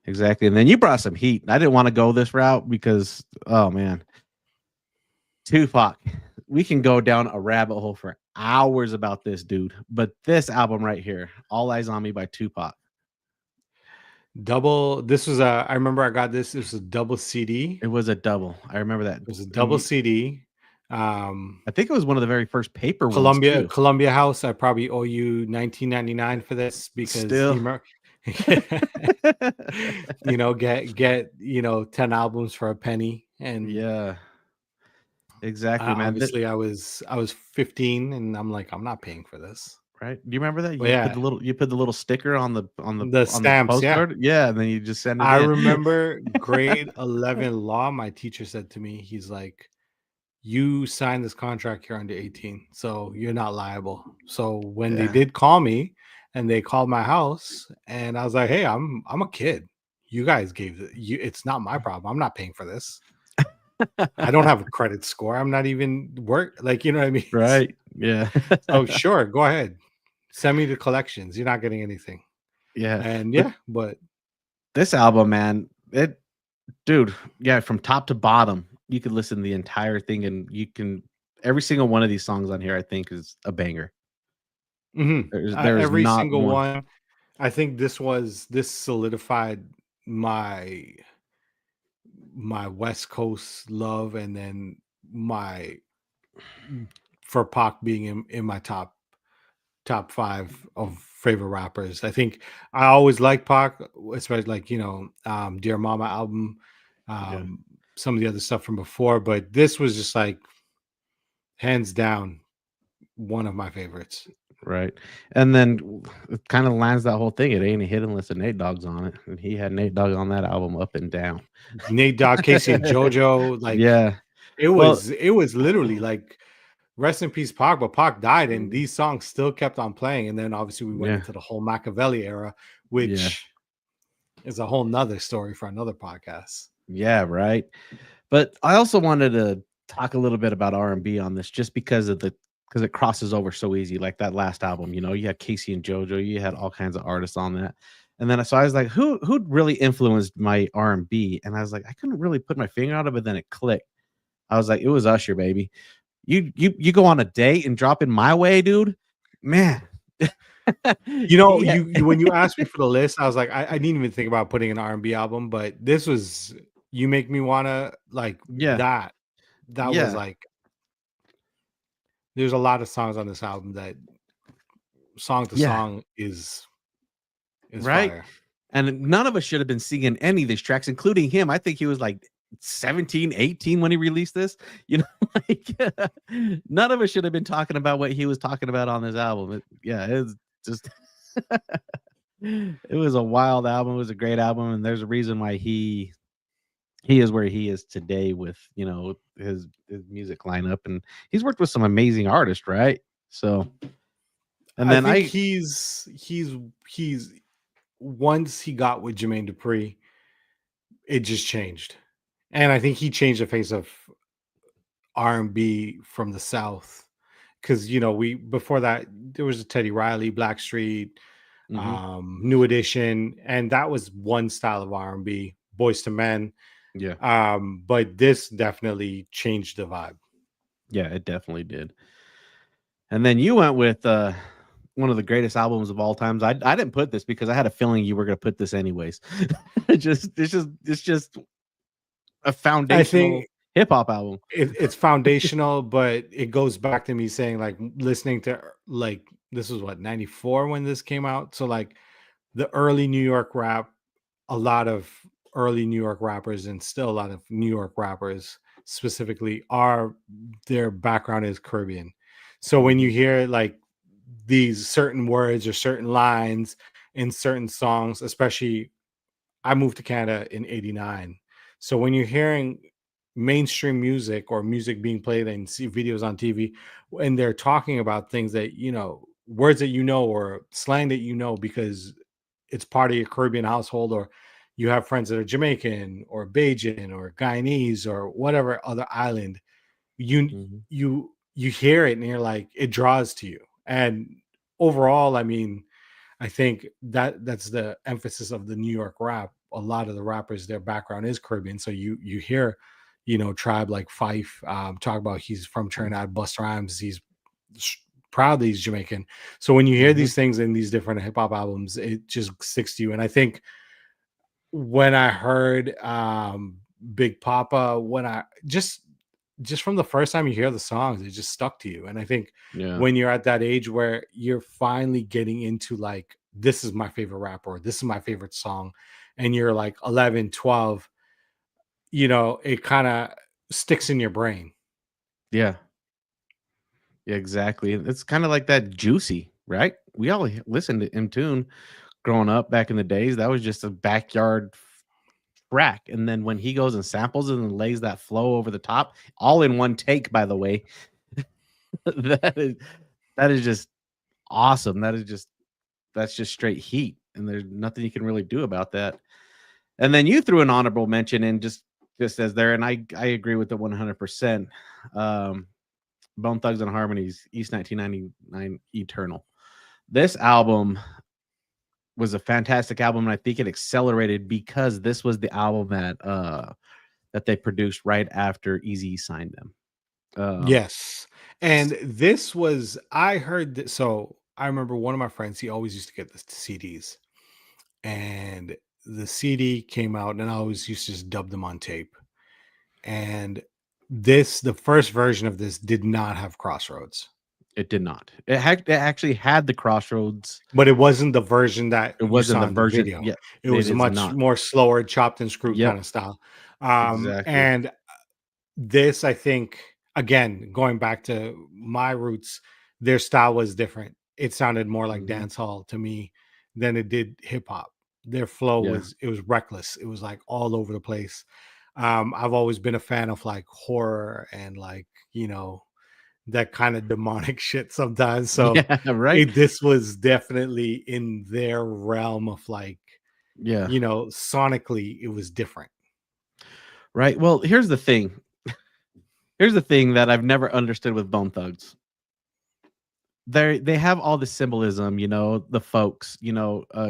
Speaker 2: Exactly. And then you brought some heat. I didn't want to go this route because, oh man, Tupac. We can go down a rabbit hole for hours about this dude. But this album right here, All Eyes on Me by Tupac.
Speaker 1: Double. This was a. I remember I got this. This was a double CD.
Speaker 2: It was a double. I remember that.
Speaker 1: It was a
Speaker 2: And
Speaker 1: double CD. Um,
Speaker 2: I think it was one of the very first paper ones
Speaker 1: Columbia
Speaker 2: too.
Speaker 1: Columbia House. I probably owe you 19.99 for this because
Speaker 2: Still.
Speaker 1: you remember. Get 10 albums for a penny, and
Speaker 2: Yeah. Exactly, man.
Speaker 1: obviously I was 15, and I'm like, I'm not paying for this.
Speaker 2: Right? Do you remember that?
Speaker 1: But yeah,
Speaker 2: You put the little sticker on the
Speaker 1: the
Speaker 2: on the
Speaker 1: stamps. Yeah,
Speaker 2: postcard? Yeah, and then you just send it
Speaker 1: I
Speaker 2: in.
Speaker 1: remember grade 11 law. My teacher said to me, he's like, "You signed this contract. You're under 18, so you're not liable." So when they
Speaker 2: Yeah.
Speaker 1: did call me, and they called my house, and I was like, "Hey, I'm a kid. You guys gave it. It's not my problem. I'm not paying for this. I don't have a credit score. I'm not even work. Like, you know what I mean?"
Speaker 2: Right. Yeah.
Speaker 1: So sure, go ahead. Send me the collections. You're not getting anything.
Speaker 2: Yeah.
Speaker 1: And
Speaker 2: But
Speaker 1: yeah, but
Speaker 2: this album, man, it dude, yeah, from top to bottom, you could listen to the entire thing and you can every single one of these songs on here, I think, is a banger. There's
Speaker 1: every
Speaker 2: not
Speaker 1: single
Speaker 2: one.
Speaker 1: one. I think this solidified my West Coast love, and then my for Pac being in my top 5 of favorite rappers. I think I always like Pac, especially like Dear Mama album,
Speaker 2: Yeah.
Speaker 1: some of the other stuff from before, but this was just like hands down one of my favorites.
Speaker 2: Right. And then it kind of lands that whole thing. It ain't a hit unless a Nate Dogg's on it. And he had Nate Dogg on that album up and down.
Speaker 1: Nate Dogg, Casey and JoJo, like
Speaker 2: Yeah.
Speaker 1: it
Speaker 2: Well,
Speaker 1: was literally like rest in peace Pac, but Pac died, and
Speaker 2: mm,
Speaker 1: these songs still kept on playing. And then obviously we went
Speaker 2: yeah.
Speaker 1: into the whole Machiavelli era,
Speaker 2: Yeah.
Speaker 1: which is a whole nother story for another podcast.
Speaker 2: Yeah, right. But I also wanted to talk a little bit about R&B on this just because it crosses over so easy. Like that last album, you had Casey and JoJo, you had all kinds of artists on that. And then so I was like, who really influenced my R&B? And I was like, I couldn't really put my finger on it, but then it clicked. I was like, it was Usher, baby. You go on a date and drop in My Way, dude. Man. Yeah.
Speaker 1: You when you asked me for the list, I was like, I didn't even think about putting an R&B album, but this was You Make Me Wanna, like
Speaker 2: Yeah.
Speaker 1: that was
Speaker 2: Yeah.
Speaker 1: like, there's a lot of songs on this album that song to
Speaker 2: Yeah.
Speaker 1: song is
Speaker 2: Right.
Speaker 1: fire.
Speaker 2: And none of us should have been singing any of these tracks, including him. I think he was like 17, 18 when he released this. Like none of us should have been talking about what he was talking about on this album. It's just it was a wild album. It was a great album, and there's a reason why he is where he is today with his music lineup, and he's worked with some amazing artists, right? So, and
Speaker 1: I
Speaker 2: then
Speaker 1: think
Speaker 2: I
Speaker 1: he's once he got with Jermaine Dupri, it just changed. And I think he changed the face of R&B from the South. Because we before that there was Teddy Riley, Blackstreet,
Speaker 2: mhm,
Speaker 1: New Edition, and that was one style of R&B, Boys to Men.
Speaker 2: yeah.
Speaker 1: But this definitely changed the vibe.
Speaker 2: Yeah, it definitely did. And then you went with one of the greatest albums of all times. I didn't put this because I had a feeling you were going to put this anyways. It's just a
Speaker 1: I
Speaker 2: foundational
Speaker 1: think
Speaker 2: hip hop album.
Speaker 1: it's foundational, but it goes back to me saying, like, listening to, like, this was what, 94 when this came out. So like the early New York rap, a lot of early New York rappers and still a lot of New York rappers specifically are, their background is Caribbean. So when you
Speaker 2: Mhm,
Speaker 1: hear like these certain words or certain lines in certain songs, especially, I moved to Canada in 89. So when you're hearing mainstream music or music being played and see videos on TV, and they're talking about things that, words that or slang that because it's part of your Caribbean household, or you have friends that are Jamaican or Bajan or Guyanese or whatever other island, you
Speaker 2: mhm.
Speaker 1: you hear it and you're like, it draws to you. And overall, I mean, I think that's the emphasis of the New York rap. A lot of the rappers, their background is Caribbean. So you hear, tribe like Fife talk about he's from Trinidad, Busta Rhymes, he's sh- proud that he's Jamaican. So when you hear
Speaker 2: Mhm.
Speaker 1: these things in these different hip hop albums, it just sticks to you. And I think when I heard Big Papa, when I just from the first time you hear the songs, it just stuck to you. And I think
Speaker 2: Yeah.
Speaker 1: when you're at that age where you're finally getting into, like, this is my favorite rapper, or this is my favorite song, and you're like 11, 12, it kind of sticks in your brain.
Speaker 2: Yeah. Yeah, exactly. It's kind of like that Juicy, right? We all listened to In Tune growing up back in the days. That was just a backyard track. And then when he goes and samples it and lays that flow over the top, all in one take, by the way, that is that is just awesome. That's just straight heat. And there's nothing you can really do about that. And then you threw an honorable mention in just as there, and I agree with it 100%. Um, Bone Thugs and Harmonies, East 1999 Eternal. This album was a fantastic album, and I think it accelerated because this was the album that they produced right after Eazy signed them.
Speaker 1: Yes. And this was, I heard that. So I remember one of my friends, he always used to get the CDs, and the CD came out, and I always used to just dub them on tape. And the first version of this did not have Crossroads,
Speaker 2: It did not. It actually had the Crossroads.
Speaker 1: but it wasn't the version that
Speaker 2: It
Speaker 1: you
Speaker 2: wasn't
Speaker 1: saw
Speaker 2: the
Speaker 1: in the
Speaker 2: version.
Speaker 1: video.
Speaker 2: Yeah,
Speaker 1: It
Speaker 2: it
Speaker 1: was
Speaker 2: is
Speaker 1: much
Speaker 2: not.
Speaker 1: more slower, chopped and screwed
Speaker 2: Yep,
Speaker 1: kind of style.
Speaker 2: exactly.
Speaker 1: And this, I think, again, going back to my roots, their style was different. It sounded more like
Speaker 2: Mhm.
Speaker 1: dance hall to me than it did hip hop. Their flow
Speaker 2: Yeah.
Speaker 1: was, it was reckless. It was like all over the place. I've always been a fan of like horror and, like, that kind of demonic shit sometimes. So
Speaker 2: Yeah, right?
Speaker 1: this was definitely in their realm of, like,
Speaker 2: Yeah.
Speaker 1: sonically it was different.
Speaker 2: Right. Well, here's the thing. Here's the thing that I've never understood with Bone Thugs. They have all the symbolism, the folks,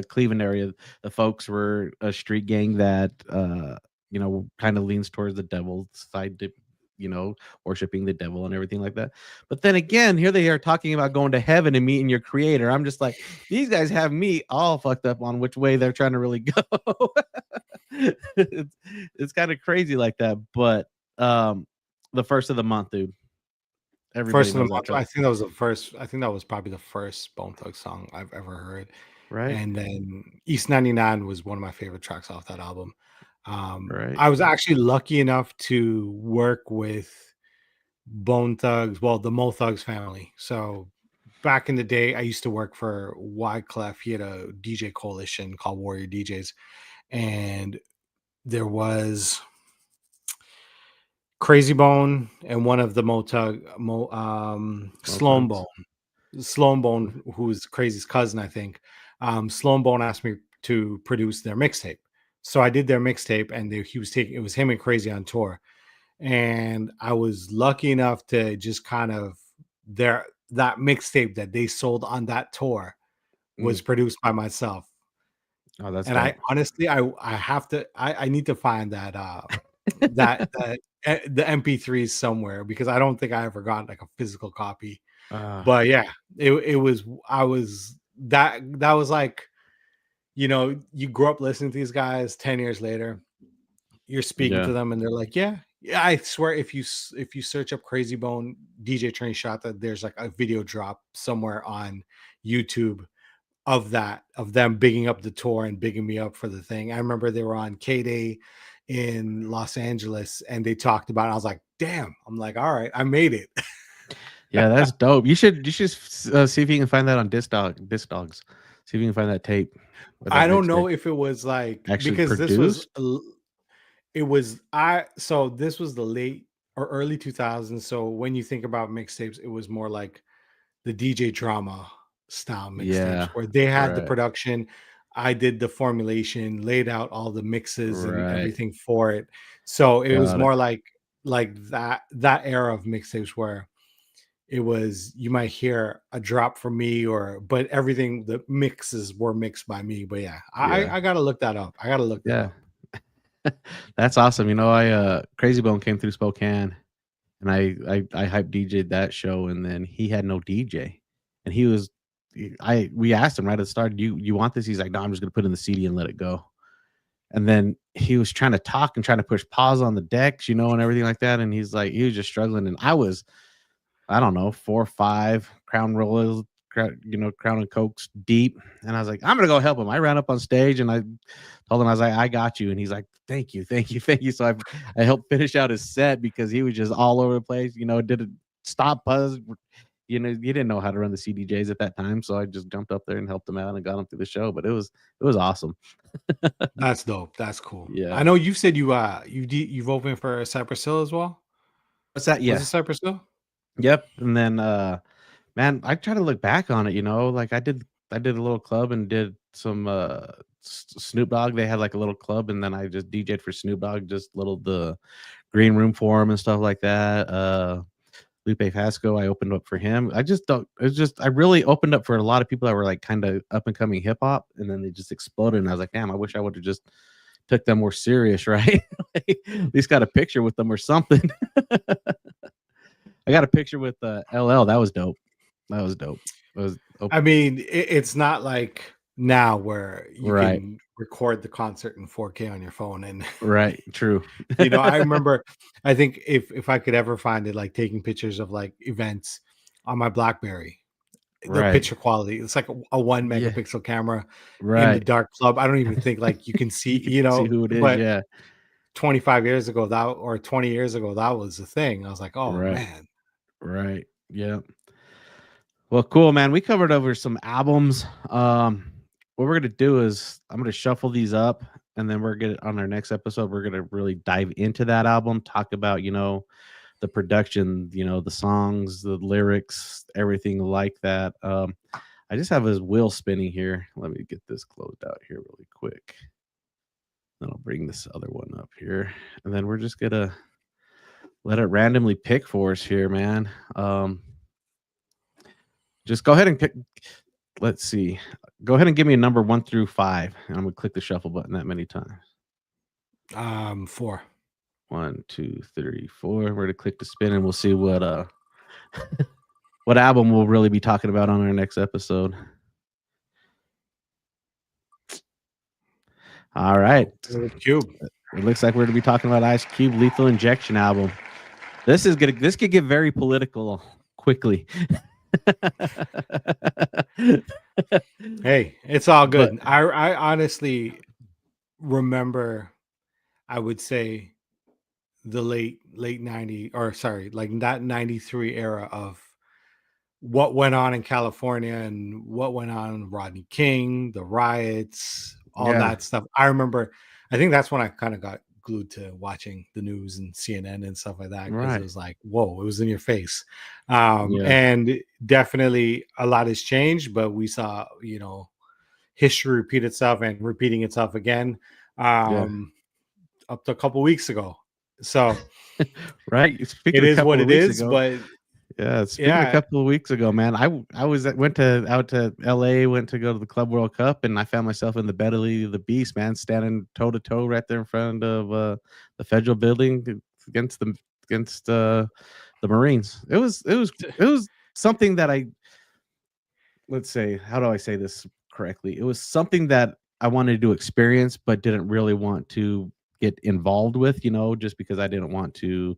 Speaker 2: Cleveland area, the folks were a street gang that kind of leans towards the devil's side to, worshiping the devil and everything like that. But then again, here they are talking about going to heaven and meeting your creator. I'm just like, these guys have me all fucked up on which way they're trying to really go. it's it's kind of crazy like that. But the first of the month, dude. Everybody
Speaker 1: First of the
Speaker 2: knows that
Speaker 1: month,
Speaker 2: track,
Speaker 1: I think that was the first. I think that was probably the first Bone Thugs song I've ever heard.
Speaker 2: right?
Speaker 1: And then East 99 was one of my favorite tracks off that album.
Speaker 2: Right.
Speaker 1: I was actually lucky enough to work with Bone Thugs, well, the Mo Thugs family. So back in the day, I used to work for Wyclef. He had a DJ coalition called Warrior DJs, and there was Crazy Bone and one of the
Speaker 2: Mo
Speaker 1: Sloan
Speaker 2: Thugs.
Speaker 1: Bone. Sloan Bone, who's Crazy's cousin, I think. Sloan Bone asked me to produce their mixtape. So I did their mixtape, and he was taking it was him and Crazy on tour. And I was lucky enough to just kind of that mixtape that they sold on that tour was
Speaker 2: Mm.
Speaker 1: produced by myself.
Speaker 2: Oh, that's
Speaker 1: And I
Speaker 2: dope.
Speaker 1: honestly I have to I need to find that the MP3s somewhere because I don't think I ever got like a physical copy.
Speaker 2: Uh,
Speaker 1: But yeah, it was I was that was like, you grow up listening to these guys 10 years later, you're speaking
Speaker 2: yeah.
Speaker 1: to them and they're like, yeah, yeah, I swear if you search up Crazy Bone DJ Train Shot, that there's like a video drop somewhere on YouTube of them bigging up the tour and bigging me up for the thing. I remember they were on K-Day in Los Angeles and they talked about it. I was like, damn. I'm like, all right, I made it.
Speaker 2: Yeah, that's dope. You should see if you can find that on Disc Dogs. See if you can find that tape with
Speaker 1: I
Speaker 2: that
Speaker 1: don't
Speaker 2: mixtape
Speaker 1: know if it was like
Speaker 2: actually
Speaker 1: because
Speaker 2: produced.
Speaker 1: this was the late or early 2000s. So when you think about mixtapes, it was more like the DJ drama style mixtapes
Speaker 2: Yeah.
Speaker 1: where they had the
Speaker 2: Right.
Speaker 1: production. I did the formulation, laid out all the mixes and
Speaker 2: Right.
Speaker 1: everything for it. So it was
Speaker 2: Got it.
Speaker 1: more like that era of mixtapes where it was you might hear a drop from me but everything the mixes were mixed by me. But yeah, I
Speaker 2: Yeah.
Speaker 1: I gotta look that up. I gotta look that
Speaker 2: Yeah.
Speaker 1: up.
Speaker 2: That's awesome. I Crazy Bone came through Spokane and I hyped DJ'd that show and then he had no DJ. And he was I we asked him right at the start, "You want this?" He's like, "No, I'm just gonna put it in the CD and let it go." And then he was trying to talk and trying to push pause on the decks, and everything like that. And he's like, he was just struggling. And I don't know, 4 or 5 Crown Royals, Crown and Cokes deep. And I was like, I'm gonna go help him. I ran up on stage and I told him, I was like, I got you. And he's like, thank you, thank you, thank you. So I helped finish out his set because he was just all over the place. Did a stop buzz. You didn't know how to run the CDJs at that time, so I just jumped up there and helped him out and got him through the show. But it was awesome.
Speaker 1: That's dope. That's cool. I
Speaker 2: Yeah.
Speaker 1: know you said you've opened for Cypress Hill as well.
Speaker 2: What's that?
Speaker 1: Was it
Speaker 2: Yes.
Speaker 1: Cypress Hill?
Speaker 2: Yep. And then man, I try to look back on it, like I did a little club and did some Snoop Dogg. They had like a little club and then I just DJ'd for Snoop Dogg, just little the green room for him and stuff like that. Lupe Fasco, I opened up for him. I just don't it's just I really opened up for a lot of people that were like kind of up and coming hip hop and then they just exploded and I was like, damn, I wish I would have just took them more serious, right? Like, at least got a picture with them or something. I got a picture with LL. That was dope. That was dope. That was
Speaker 1: I mean, it's not like now where you
Speaker 2: right.
Speaker 1: can record the concert in 4K on your phone. And
Speaker 2: Right. True.
Speaker 1: I remember, I think if I could ever find it, like taking pictures of like events on my BlackBerry, the
Speaker 2: Right.
Speaker 1: picture quality, it's like a 1
Speaker 2: Yeah.
Speaker 1: megapixel camera in the
Speaker 2: Right.
Speaker 1: dark club. I don't even think like you can see,
Speaker 2: You can see who it is.
Speaker 1: but
Speaker 2: Yeah.
Speaker 1: 25 years ago, that or 20 years ago, that was the thing. I was like, oh
Speaker 2: Right.
Speaker 1: man.
Speaker 2: Right. Yeah. Well, cool, man. We covered over some albums. What we're gonna do is I'm gonna shuffle these up, and then we're gonna on our next episode we're gonna really dive into that album, talk about the production, the songs, the lyrics, everything like that. I just have his wheel spinning here. Let me get this closed out here really quick. Then I'll bring this other one up here, and then we're just gonna let it randomly pick for us here, man. Just go ahead and pick. Let's see. Go ahead and give me a number 1 through 5, and I'm gonna click the shuffle button that many times.
Speaker 1: 4.
Speaker 2: 1, 2, 3, 4. We're gonna click the spin, and we'll see what what album we'll really be talking about on our next episode. All right.
Speaker 1: Cube.
Speaker 2: It looks like we're gonna be talking about Ice Cube Lethal Injection album. This could get very political quickly.
Speaker 1: Hey, it's all good. I honestly remember, I would say, the late 90, or sorry, like that 93 era of what went on in California and what went on Rodney King, the riots, all that stuff. I remember, I think that's when I kind of got glued to watching the news and CNN and stuff like that, because it was like, whoa, it was in your face. And definitely a lot has changed, but we saw, history repeat itself and repeating itself again up to a couple weeks ago. So
Speaker 2: right,
Speaker 1: it is what it is ago, but
Speaker 2: speaking a couple of weeks ago, man, I went out to LA, went to go to the Club World Cup, and I found myself in the Belly of the Beast, man, standing toe to toe right there in front of the federal building against the Marines. It was something that let's say, how do I say this correctly? It was something that I wanted to experience, but didn't really want to get involved with, just because I didn't want to.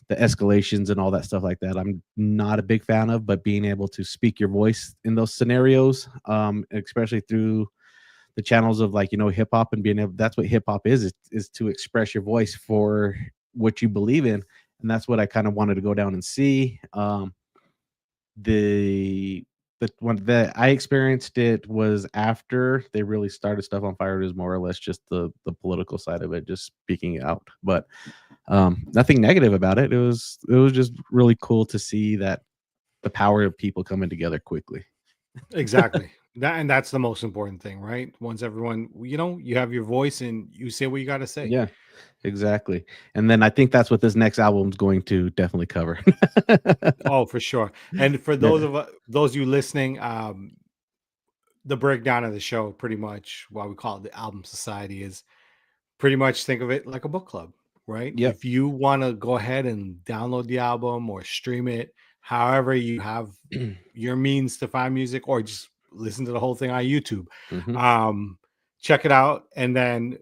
Speaker 2: The escalations and all that stuff like that, I'm not a big fan of, but being able to speak your voice in those scenarios, especially through the channels of hip hop, and being able, that's what hip hop is to express your voice for what you believe in. And that's what I kind of wanted to go down and see. The one that I experienced it was after they really started Stuff on Fire. It was more or less just the political side of it, just speaking out, but nothing negative about it. It was just really cool to see that the power of people coming together quickly.
Speaker 1: Exactly. That's the most important thing, right? Once everyone, you have your voice and you say what you got to say.
Speaker 2: Yeah, exactly. And then I think that's what this next album is going to definitely cover.
Speaker 1: Oh, for sure. And for those you listening, the breakdown of the show, pretty much why we call it the Album Society, is pretty much think of it like a book club, right?
Speaker 2: Yep.
Speaker 1: If you want to go ahead and download the album or stream it, however you have your means to find music, or just listen to the whole thing on YouTube, check it out. And then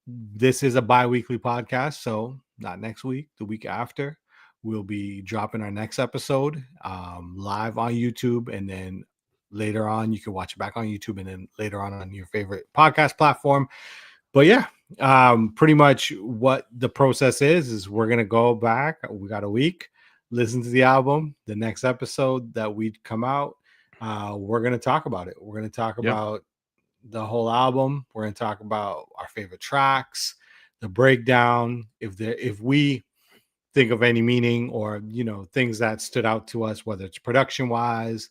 Speaker 1: this is a bi-weekly podcast, so not next week, the week after, we'll be dropping our next episode live on YouTube, and then later on you can watch it back on YouTube, and then later on your favorite podcast platform. But yeah, pretty much what the process is we're gonna go back. We got a week, listen to the album. The next episode that we come out, we're gonna talk about it. We're gonna talk about the whole album. We're gonna talk about our favorite tracks, the breakdown, if we think of any meaning, or things that stood out to us, whether it's production wise,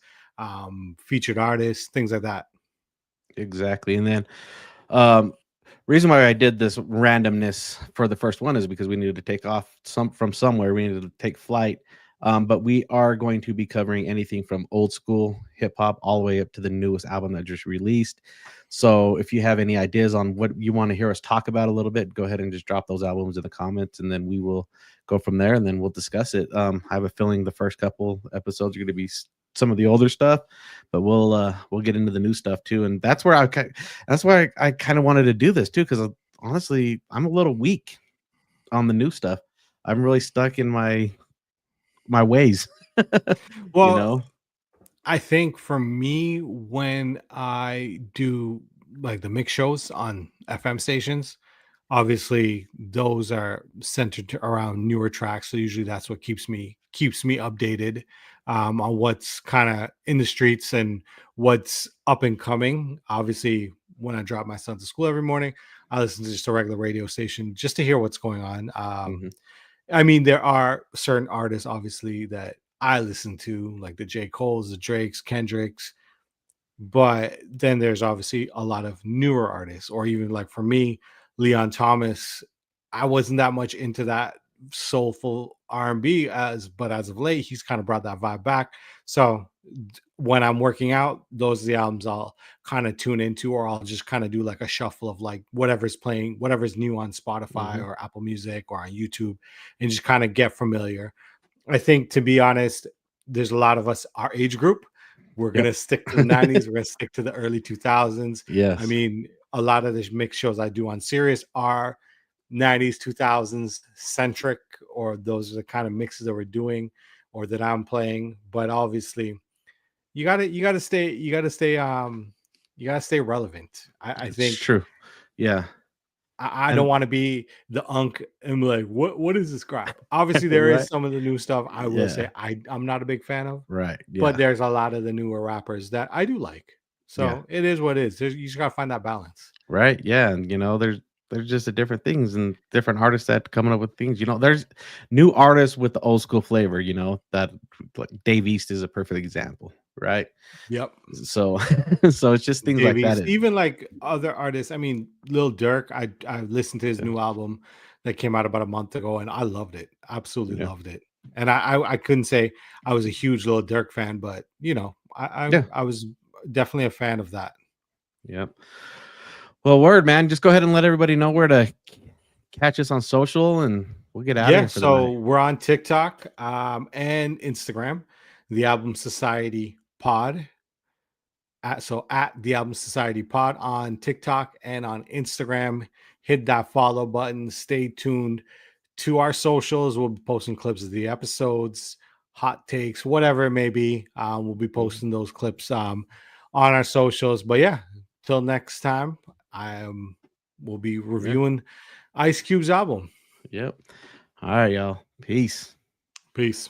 Speaker 1: featured artists, things like that.
Speaker 2: Exactly. And then reason why I did this randomness for the first one is because we needed to take off from somewhere. We needed to take flight. But we are going to be covering anything from old school hip hop all the way up to the newest album that just released. So if you have any ideas on what you want to hear us talk about a little bit, go ahead and just drop those albums in the comments, and then we will go from there, and then we'll discuss it. I have a feeling the first couple episodes are going to be some of the older stuff, but we'll get into the new stuff too. And that's why I kind of wanted to do this too, because honestly, I'm a little weak on the new stuff. I'm really stuck in my ways.
Speaker 1: Well, I think for me, when I do like the mix shows on FM stations, obviously those are centered around newer tracks. So usually that's what keeps me updated on what's kind of in the streets and what's up and coming. Obviously, when I drop my son to school every morning, I listen to just a regular radio station just to hear what's going on. I mean, there are certain artists, obviously, that I listen to, like the J. Cole's, the Drakes, Kendricks. But then there's obviously a lot of newer artists, or even like for me, Leon Thomas. I wasn't that much into that soulful R&B but as of late, he's kind of brought that vibe back. So when I'm working out, those are the albums I'll kind of tune into, or I'll just kind of do like a shuffle of like whatever's playing, whatever's new on Spotify
Speaker 2: Mhm.
Speaker 1: or Apple Music or on YouTube, and just kind of get familiar. I think, to be honest, there's a lot of us our age group. We're
Speaker 2: Yep.
Speaker 1: gonna stick to the 90s. We're gonna stick to the early 2000s. I
Speaker 2: Yes.
Speaker 1: mean, a lot of the mix shows I do on Sirius are 90s, 2000s centric, or those are the kind of mixes that we're doing or that I'm playing. But obviously, you gotta stay relevant. I
Speaker 2: It's
Speaker 1: think
Speaker 2: true. Yeah.
Speaker 1: I don't
Speaker 2: And
Speaker 1: want to be the unk and be like, what is this crap? Obviously, there is
Speaker 2: right?
Speaker 1: some of the new stuff I will say
Speaker 2: Yeah.
Speaker 1: I'm not a big fan of,
Speaker 2: Right.
Speaker 1: but
Speaker 2: Yeah.
Speaker 1: there's a lot of the newer rappers that I do like.
Speaker 2: Yeah.
Speaker 1: So it is what it is. You just gotta find that balance.
Speaker 2: Right. Yeah. And there's just a different things and different artists that coming up with things. There's new artists with the old school flavor, that like Dave East is a perfect example, right?
Speaker 1: Yep.
Speaker 2: So so it's just things like that.
Speaker 1: Davies, even like other artists. I mean, Lil Durk, I listened to his
Speaker 2: Yeah.
Speaker 1: new album that came out about a month ago, and I loved it. Absolutely
Speaker 2: Yeah.
Speaker 1: loved it. And I couldn't say I was a huge Lil Durk fan, but
Speaker 2: Yeah.
Speaker 1: I was definitely a fan of that.
Speaker 2: Yep. Well, word, man. Just go ahead and let everybody know where to catch us on social and we'll get out of
Speaker 1: Yeah,
Speaker 2: here for the
Speaker 1: so
Speaker 2: night.
Speaker 1: we're on TikTok and Instagram, the Album Society Pod. At the Album Society Pod on TikTok and on Instagram. Hit that follow button. Stay tuned to our socials. We'll be posting clips of the episodes, hot takes, whatever it may be. We'll be
Speaker 2: Mhm.
Speaker 1: posting those clips on our socials. But yeah, till next time, we'll be
Speaker 2: Yeah.
Speaker 1: reviewing Ice Cube's album.
Speaker 2: Yep. All right, y'all. Peace.
Speaker 1: Peace.